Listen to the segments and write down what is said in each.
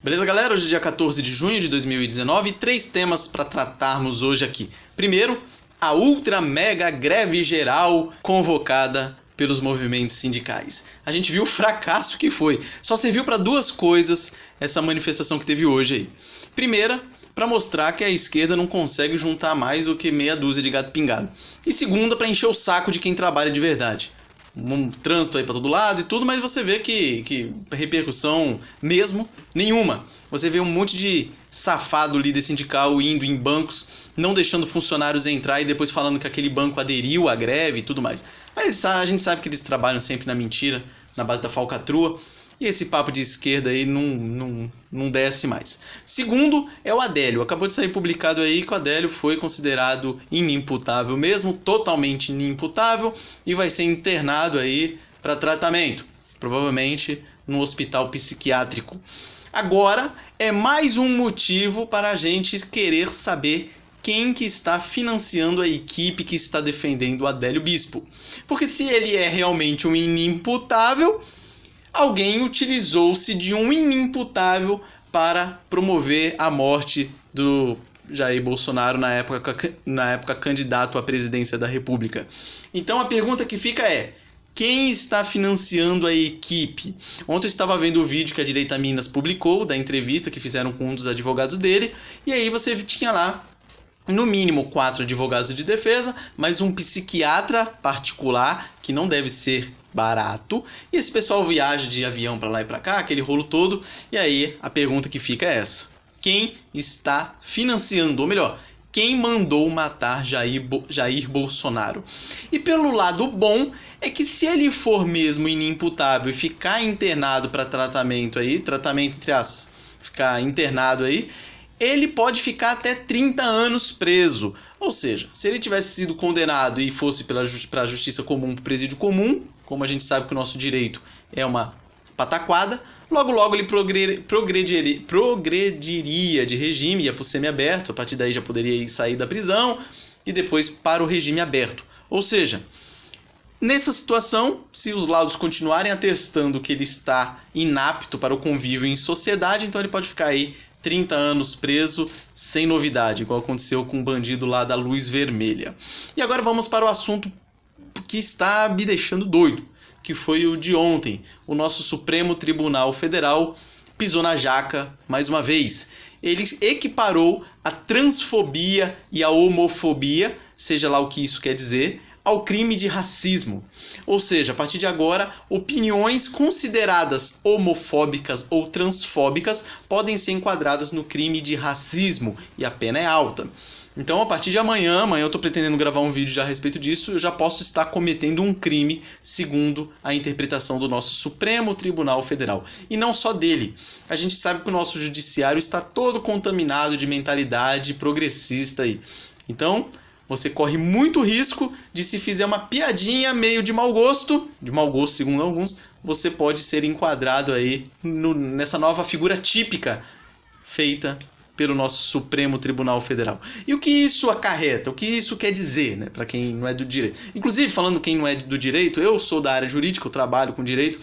Beleza, galera? Hoje é dia 14 de junho de 2019 e 3 temas para tratarmos hoje aqui. Primeiro, a ultra mega greve geral convocada pelos movimentos sindicais. A gente viu o fracasso que foi. Só serviu para duas coisas essa manifestação que teve hoje aí. Primeira, para mostrar que a esquerda não consegue juntar mais do que meia dúzia de gato pingado. E segunda, para encher o saco de quem trabalha de verdade. Um trânsito aí para todo lado e tudo, mas você vê que repercussão mesmo nenhuma. Você vê um monte de safado líder sindical indo em bancos, não deixando funcionários entrar e depois falando que aquele banco aderiu à greve e tudo mais. Mas a gente sabe que eles trabalham sempre na mentira, na base da falcatrua. E esse papo de esquerda aí não desce mais. Segundo é o Adélio. Acabou de sair publicado aí que o Adélio foi considerado inimputável mesmo, totalmente inimputável, e vai ser internado aí para tratamento, provavelmente no hospital psiquiátrico. Agora é mais um motivo para a gente querer saber quem que está financiando a equipe que está defendendo o Adélio Bispo. Porque se ele é realmente um inimputável, alguém utilizou-se de um inimputável para promover a morte do Jair Bolsonaro, na época candidato à presidência da República. Então a pergunta que fica é: quem está financiando a equipe? Ontem eu estava vendo o vídeo que a Direita Minas publicou, da entrevista que fizeram com um dos advogados dele, e aí você tinha lá no mínimo 4 advogados de defesa, mais um psiquiatra particular, que não deve ser barato, e esse pessoal viaja de avião para lá e para cá, aquele rolo todo, e aí a pergunta que fica é essa: quem está financiando, ou melhor, quem mandou matar Jair Bolsonaro? E pelo lado bom é que se ele for mesmo inimputável e ficar internado para tratamento entre aspas, ficar internado aí, ele pode ficar até 30 anos preso. Ou seja, se ele tivesse sido condenado e fosse para a justiça comum, para o presídio comum, como a gente sabe que o nosso direito é uma pataquada, logo ele progrediria de regime, ia para o semiaberto, a partir daí já poderia sair da prisão e depois para o regime aberto. Ou seja, nessa situação, se os laudos continuarem atestando que ele está inapto para o convívio em sociedade, então ele pode ficar aí 30 anos preso sem novidade, igual aconteceu com o bandido lá da Luz Vermelha. E agora vamos para o assunto que está me deixando doido, que foi o de ontem. O nosso Supremo Tribunal Federal pisou na jaca mais uma vez. Ele equiparou a transfobia e a homofobia, seja lá o que isso quer dizer, ao crime de racismo. Ou seja, a partir de agora, opiniões consideradas homofóbicas ou transfóbicas podem ser enquadradas no crime de racismo e a pena é alta. Então, a partir de amanhã eu estou pretendendo gravar um vídeo já a respeito disso, eu já posso estar cometendo um crime segundo a interpretação do nosso Supremo Tribunal Federal. E não só dele. A gente sabe que o nosso judiciário está todo contaminado de mentalidade progressista aí. Então, você corre muito risco de, se fizer uma piadinha meio de mau gosto segundo alguns, você pode ser enquadrado aí nessa nova figura típica feita pelo nosso Supremo Tribunal Federal. E o que isso acarreta? O que isso quer dizer, né, para quem não é do direito? Inclusive, falando quem não é do direito, eu sou da área jurídica, eu trabalho com direito.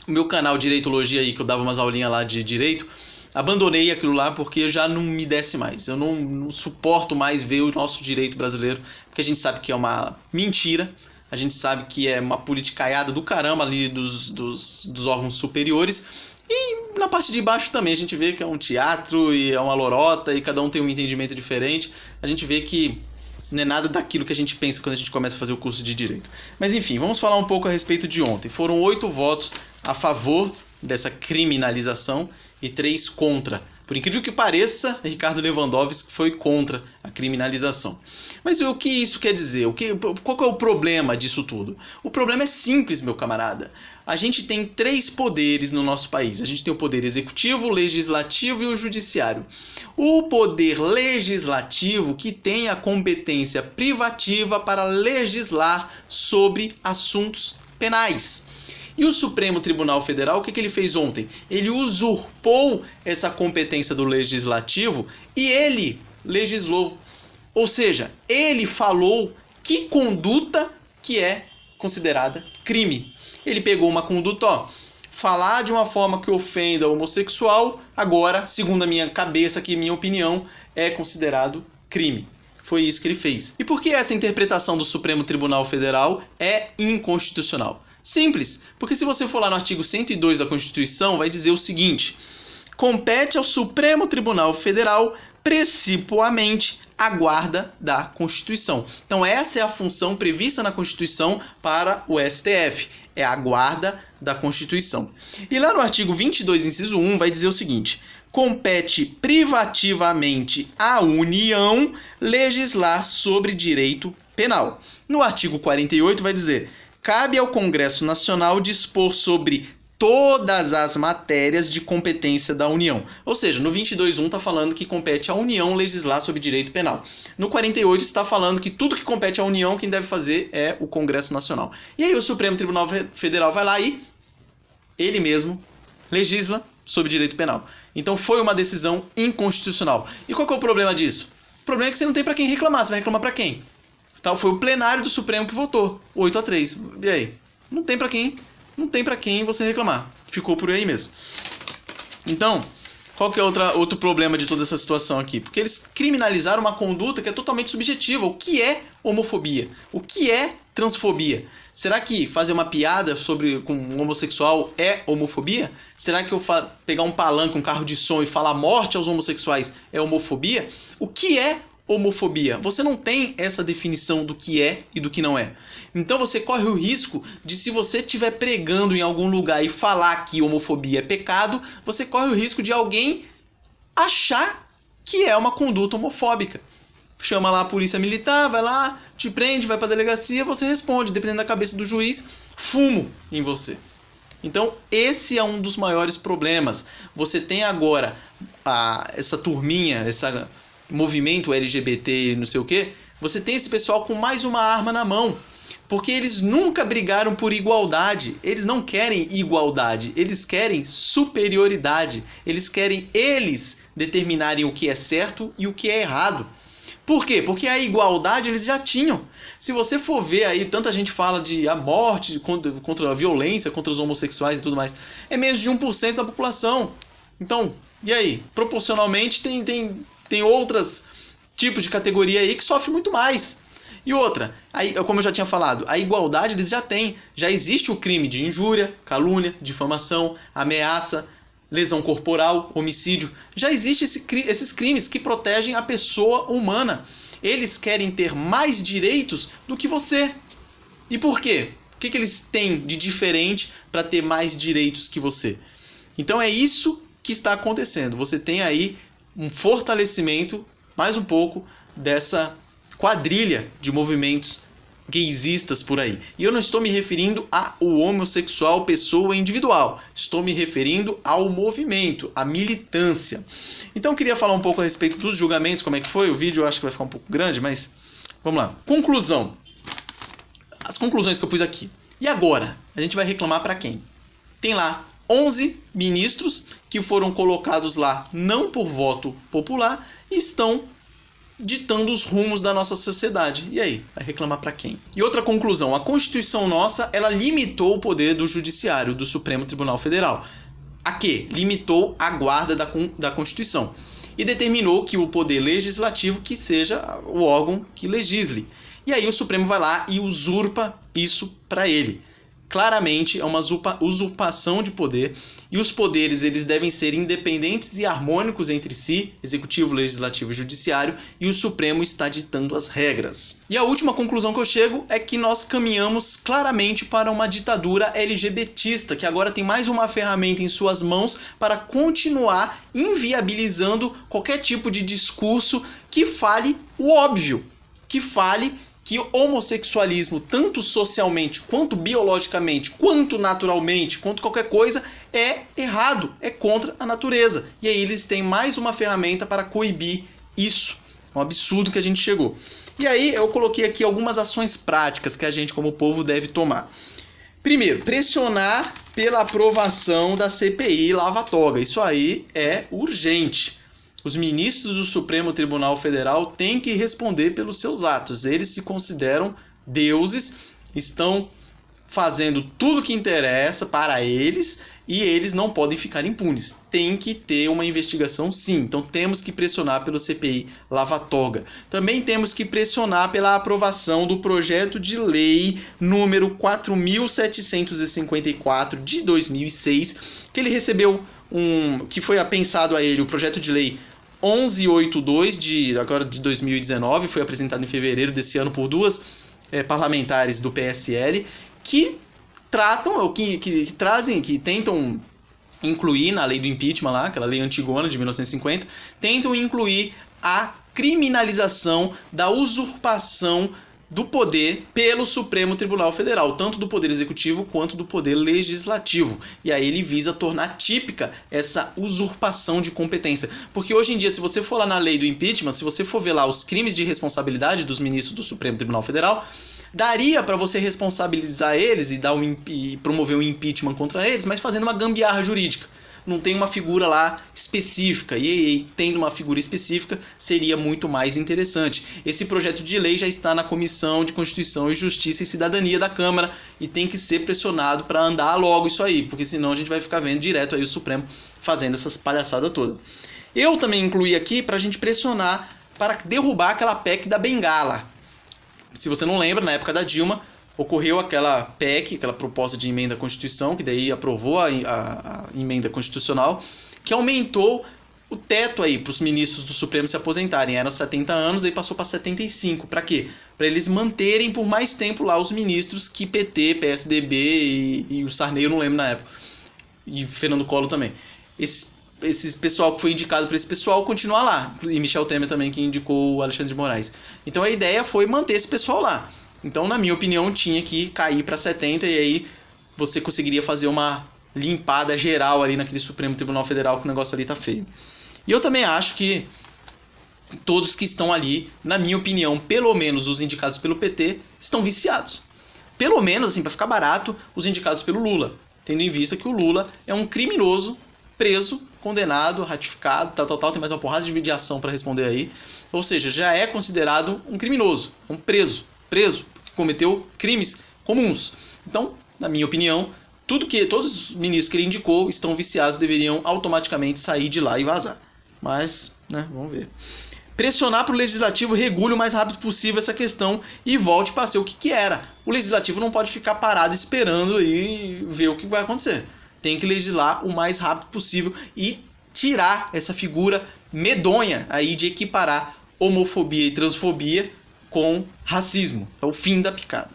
O meu canal Direitologia aí, que eu dava umas aulinhas lá de direito, abandonei aquilo lá porque já não me desce mais. Eu não suporto mais ver o nosso direito brasileiro, porque a gente sabe que é uma mentira, a gente sabe que é uma politicaiada do caramba ali dos órgãos superiores, e na parte de baixo também a gente vê que é um teatro e é uma lorota e cada um tem um entendimento diferente. A gente vê que não é nada daquilo que a gente pensa quando a gente começa a fazer o curso de Direito. Mas enfim, vamos falar um pouco a respeito de ontem. Foram 8 votos a favor dessa criminalização e 3 contra. Por incrível que pareça, Ricardo Lewandowski foi contra a criminalização. Mas o que isso quer dizer? Qual que é o problema disso tudo? O problema é simples, meu camarada. A gente tem 3 poderes no nosso país. A gente tem o poder executivo, o legislativo e o judiciário. O poder legislativo que tem a competência privativa para legislar sobre assuntos penais. E o Supremo Tribunal Federal, o que ele fez ontem? Ele usurpou essa competência do legislativo e ele legislou. Ou seja, ele falou que conduta que é considerada crime. Ele pegou uma conduta, falar de uma forma que ofenda o homossexual, agora, segundo a minha cabeça, aqui, minha opinião, é considerado crime. Foi isso que ele fez. E por que essa interpretação do Supremo Tribunal Federal é inconstitucional? Simples, porque se você for lá no artigo 102 da Constituição, vai dizer o seguinte: compete ao Supremo Tribunal Federal precipuamente a guarda da Constituição. Então essa é a função prevista na Constituição para o STF, é a guarda da Constituição. E lá no artigo 22, inciso 1, vai dizer o seguinte: compete privativamente à União legislar sobre direito penal. No artigo 48 vai dizer: cabe ao Congresso Nacional dispor sobre todas as matérias de competência da União. Ou seja, no 22.1 está falando que compete à União legislar sobre direito penal. No 48 está falando que tudo que compete à União, quem deve fazer é o Congresso Nacional. E aí o Supremo Tribunal Federal vai lá e ele mesmo legisla sobre direito penal. Então foi uma decisão inconstitucional. E qual que é o problema disso? O problema é que você não tem para quem reclamar. Você vai reclamar para quem? Tal foi o plenário do Supremo que votou, 8-3. E aí? Não tem para quem você reclamar. Ficou por aí mesmo. Então, qual que é outro problema de toda essa situação aqui? Porque eles criminalizaram uma conduta que é totalmente subjetiva. O que é homofobia? O que é transfobia? Será que fazer uma piada com um homossexual é homofobia? Será que eu pegar um palanque, um carro de som e falar morte aos homossexuais é homofobia? O que é homofobia? Você não tem essa definição do que é e do que não é. Então você corre o risco de, se você estiver pregando em algum lugar e falar que homofobia é pecado, você corre o risco de alguém achar que é uma conduta homofóbica. Chama lá a polícia militar, vai lá, te prende, vai para a delegacia, você responde, dependendo da cabeça do juiz, fumo em você. Então esse é um dos maiores problemas. Você tem agora essa turminha, esse movimento LGBT, não sei o quê, você tem esse pessoal com mais uma arma na mão. Porque eles nunca brigaram por igualdade. Eles não querem igualdade. Eles querem superioridade. Eles querem determinarem o que é certo e o que é errado. Por quê? Porque a igualdade eles já tinham. Se você for ver aí, tanta gente fala de a morte, contra a violência, contra os homossexuais e tudo mais. É menos de 1% da população. Então, e aí? Proporcionalmente tem outros tipos de categoria aí que sofrem muito mais. E outra, aí, como eu já tinha falado, a igualdade eles já têm. Já existe o crime de injúria, calúnia, difamação, ameaça, lesão corporal, homicídio. Já existem esses crimes que protegem a pessoa humana. Eles querem ter mais direitos do que você. E por quê? O que eles têm de diferente para ter mais direitos que você? Então é isso que está acontecendo. Você tem aí um fortalecimento, mais um pouco, dessa quadrilha de movimentos gaysistas por aí. E eu não estou me referindo ao homossexual pessoa individual. Estou me referindo ao movimento, à militância. Então eu queria falar um pouco a respeito dos julgamentos, como é que foi. O vídeo eu acho que vai ficar um pouco grande, mas vamos lá. Conclusão. As conclusões que eu pus aqui. E agora? A gente vai reclamar para quem? Tem lá 11 ministros que foram colocados lá não por voto popular e estão ditando os rumos da nossa sociedade. E aí? Vai reclamar para quem? E outra conclusão, a Constituição nossa, ela limitou o poder do Judiciário, do Supremo Tribunal Federal. A quê? Limitou a guarda da Constituição. E determinou que o poder legislativo que seja o órgão que legisle. E aí o Supremo vai lá e usurpa isso para ele. Claramente é uma usurpação de poder, e os poderes eles devem ser independentes e harmônicos entre si, executivo, legislativo e judiciário, e o Supremo está ditando as regras. E a última conclusão que eu chego é que nós caminhamos claramente para uma ditadura LGBTista, que agora tem mais uma ferramenta em suas mãos para continuar inviabilizando qualquer tipo de discurso que fale o óbvio, que fale que o homossexualismo, tanto socialmente, quanto biologicamente, quanto naturalmente, quanto qualquer coisa, é errado, é contra a natureza. E aí eles têm mais uma ferramenta para coibir isso. É um absurdo que a gente chegou. E aí eu coloquei aqui algumas ações práticas que a gente como povo deve tomar. Primeiro, pressionar pela aprovação da CPI lava-toga. Isso aí é urgente. Os ministros do Supremo Tribunal Federal têm que responder pelos seus atos. Eles se consideram deuses, estão fazendo tudo o que interessa para eles e eles não podem ficar impunes. Tem que ter uma investigação, sim. Então temos que pressionar pelo CPI Lava Toga. Também temos que pressionar pela aprovação do projeto de lei número 4.754 de 2006, que ele recebeu que foi apensado a ele o projeto de lei 1182 de 2019, foi apresentado em fevereiro desse ano por duas parlamentares do PSL, que tratam, ou que trazem, que tentam incluir na lei do impeachment lá, aquela lei antigona de 1950, tentam incluir a criminalização da usurpação do poder pelo Supremo Tribunal Federal, tanto do Poder Executivo quanto do Poder Legislativo. E aí ele visa tornar típica essa usurpação de competência. Porque hoje em dia, se você for lá na lei do impeachment, se você for ver lá os crimes de responsabilidade dos ministros do Supremo Tribunal Federal, daria para você responsabilizar eles e promover um impeachment contra eles, mas fazendo uma gambiarra jurídica. Não tem uma figura lá específica, e tendo uma figura específica seria muito mais interessante. Esse projeto de lei já está na Comissão de Constituição e Justiça e Cidadania da Câmara e tem que ser pressionado para andar logo isso aí, porque senão a gente vai ficar vendo direto aí o Supremo fazendo essas palhaçadas todas. Eu também incluí aqui para a gente pressionar para derrubar aquela PEC da Bengala. Se você não lembra, na época da Dilma, ocorreu aquela PEC, aquela proposta de emenda à Constituição, que daí aprovou a emenda constitucional, que aumentou o teto aí para os ministros do Supremo se aposentarem. Eram 70 anos, daí passou para 75. Para quê? Para eles manterem por mais tempo lá os ministros que PT, PSDB e o Sarney, eu não lembro na época, e Fernando Collor também. Esse pessoal que foi indicado para esse pessoal continuar lá. E Michel Temer também, que indicou o Alexandre de Moraes. Então a ideia foi manter esse pessoal lá. Então, na minha opinião, tinha que cair para 70 e aí você conseguiria fazer uma limpada geral ali naquele Supremo Tribunal Federal, que o negócio ali tá feio. E eu também acho que todos que estão ali, na minha opinião, pelo menos os indicados pelo PT, estão viciados. Pelo menos, assim, para ficar barato, os indicados pelo Lula, tendo em vista que o Lula é um criminoso preso, condenado, ratificado, tal, tem mais uma porrada de mediação para responder aí. Ou seja, já é considerado um criminoso, um preso, porque cometeu crimes comuns. Então, na minha opinião, todos os ministros que ele indicou estão viciados, deveriam automaticamente sair de lá e vazar. Mas, né, vamos ver. Pressionar para o Legislativo regule o mais rápido possível essa questão e volte para ser o que era. O Legislativo não pode ficar parado esperando e ver o que vai acontecer. Tem que legislar o mais rápido possível e tirar essa figura medonha aí de equiparar homofobia e transfobia com racismo. É o fim da picada.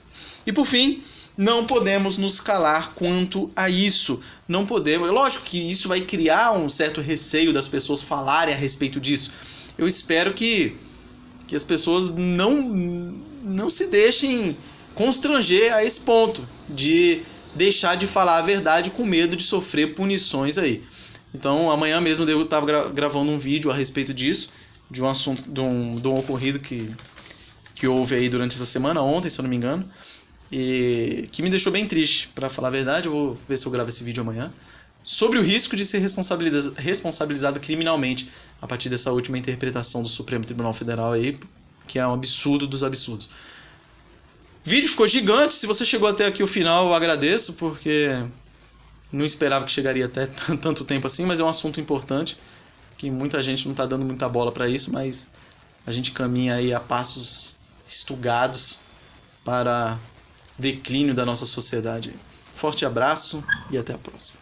E por fim, não podemos nos calar quanto a isso. Não podemos. Lógico que isso vai criar um certo receio das pessoas falarem a respeito disso. Eu espero que as pessoas não se deixem constranger a esse ponto de deixar de falar a verdade com medo de sofrer punições aí. Então, amanhã mesmo eu estava gravando um vídeo a respeito disso, de um assunto, de um ocorrido que houve aí durante essa semana, ontem, se eu não me engano, e que me deixou bem triste, para falar a verdade. Eu vou ver se eu gravo esse vídeo amanhã, sobre o risco de ser responsabilizado criminalmente a partir dessa última interpretação do Supremo Tribunal Federal aí, que é um absurdo dos absurdos. O vídeo ficou gigante. Se você chegou até aqui o final, eu agradeço, porque não esperava que chegaria até tanto tempo assim, mas é um assunto importante, que muita gente não está dando muita bola para isso, mas a gente caminha aí a passos estugados para declínio da nossa sociedade. Forte abraço e até a próxima.